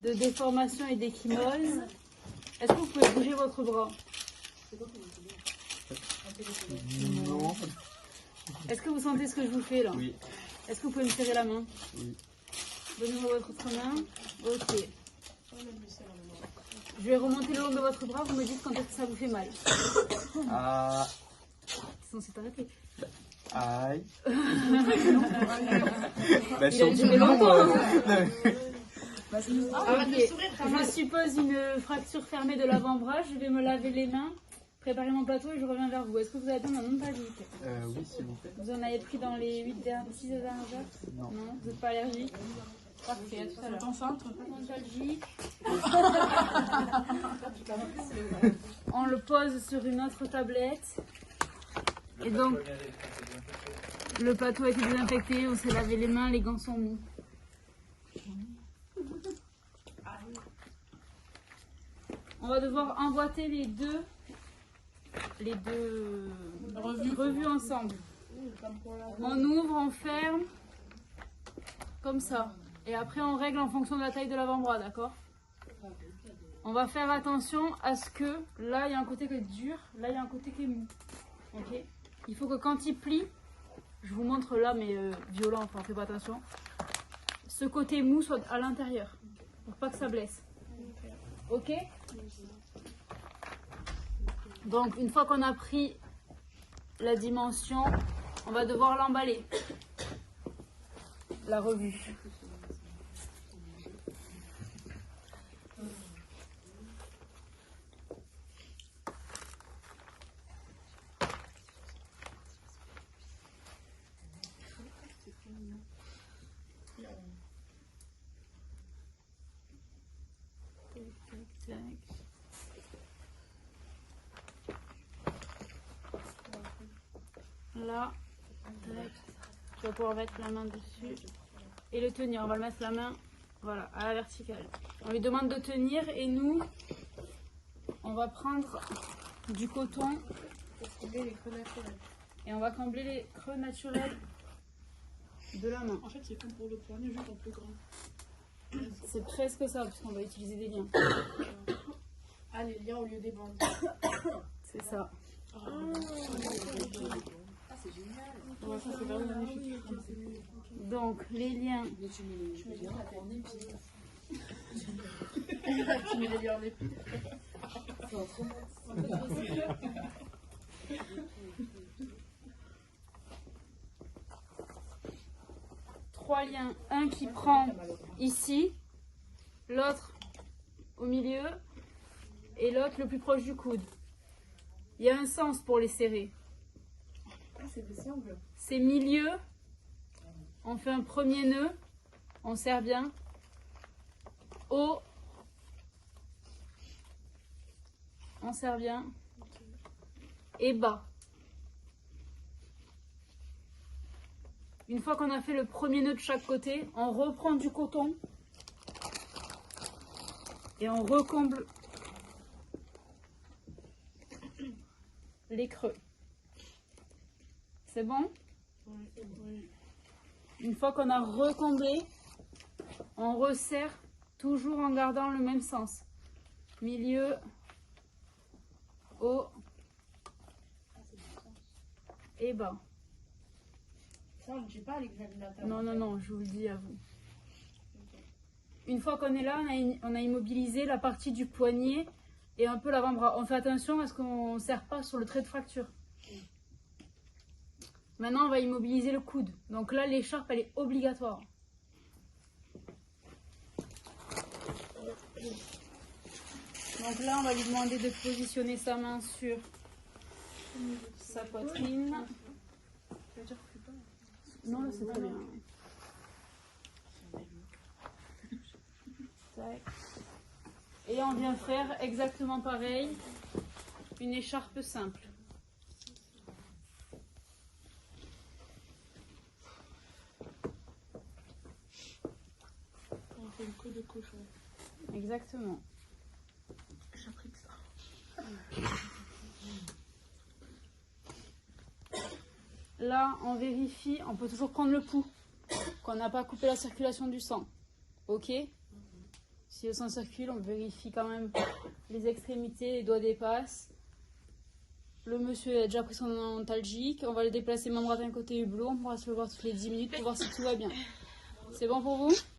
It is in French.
de déformation et d'échymose. Est-ce que vous pouvez bouger votre bras? Non. Est-ce que vous sentez ce que je vous fais là? Oui. Est-ce que vous pouvez me serrer la main? Oui. Donnez-moi votre autre main. Ok. Je vais remonter le long de votre bras, vous me dites quand est-ce que ça vous fait mal. Ah. C'est censé t'arrêter. Aïe. Il a duré longtemps. Bah, Ok. Je suppose une fracture fermée de l'avant-bras. Je vais me laver les mains, préparer mon plateau et je reviens vers vous. Est-ce que vous avez besoin d'un antalgique? Oui, s'il vous plaît. Vous en avez pris dans les 6 dernières heures? Non. Non, vous n'êtes pas allergique? Parfait, à tout à l'heure. enceinte. Antalgique. On le pose sur une autre tablette. Et donc, le plateau a été désinfecté, on s'est lavé les mains, les gants sont mous. On va devoir emboîter les deux revues ensemble. On ouvre, on ferme, comme ça. Et après on règle en fonction de la taille de l'avant-bras, d'accord? On va faire attention à ce que là il y a un côté qui est dur, là il y a un côté qui est mou. Ok? Il faut que quand il plie, je vous montre là mais violent, enfin faites pas attention. Ce côté mou soit à l'intérieur, pour pas que ça blesse. Ok? Donc une fois qu'on a pris la dimension, on va devoir l'emballer. La revue. Là, tu vas pouvoir mettre la main dessus et le tenir. On va le mettre la main, voilà, à la verticale. On lui demande de tenir et nous, on va prendre du coton et on va combler les creux naturels de la main. En fait, c'est comme pour le poignet, juste en plus grand. C'est presque ça, puisqu'on va utiliser des liens. Ah, les liens au lieu des bandes. C'est ça. C'est génial. Ouais, ça, c'est vraiment magnifique. Donc, les liens. Tu mets les liens en épi. 3 liens. Un qui prend ici, l'autre au milieu et l'autre le plus proche du coude. Il y a un sens pour les serrer. Ah, c'est des angles. C'est milieu. On fait un premier nœud. On serre bien. Haut. On serre bien. Et bas. Une fois qu'on a fait le premier nœud de chaque côté, on reprend du coton et on recomble les creux. C'est bon? Oui. Une fois qu'on a recomblé, on resserre toujours en gardant le même sens. Milieu, haut et bas. Ça, on ne dit pas à l'examinateur. Non, non, non, je vous le dis à vous. Une fois qu'on est là, on a immobilisé la partie du poignet et un peu l'avant-bras. On fait attention à ce qu'on ne serre pas sur le trait de fracture. Maintenant, on va immobiliser le coude. Donc là, l'écharpe, elle est obligatoire. Donc là, on va lui demander de positionner sa main sur sa poitrine. Non, là, c'est très bien. Tac. Et on vient faire exactement pareil, une écharpe simple. On fait une queue de cochon. Exactement. J'ai appris que ça. Là, on vérifie, on peut toujours prendre le pouls, qu'on n'a pas coupé la circulation du sang. Ok? Si le sang circule, on vérifie quand même les extrémités, les doigts dépassent. Le monsieur a déjà pris son antalgique. On va le déplacer main droite d'un côté hublot. On pourra se le voir toutes les 10 minutes pour voir si tout va bien. C'est bon pour vous?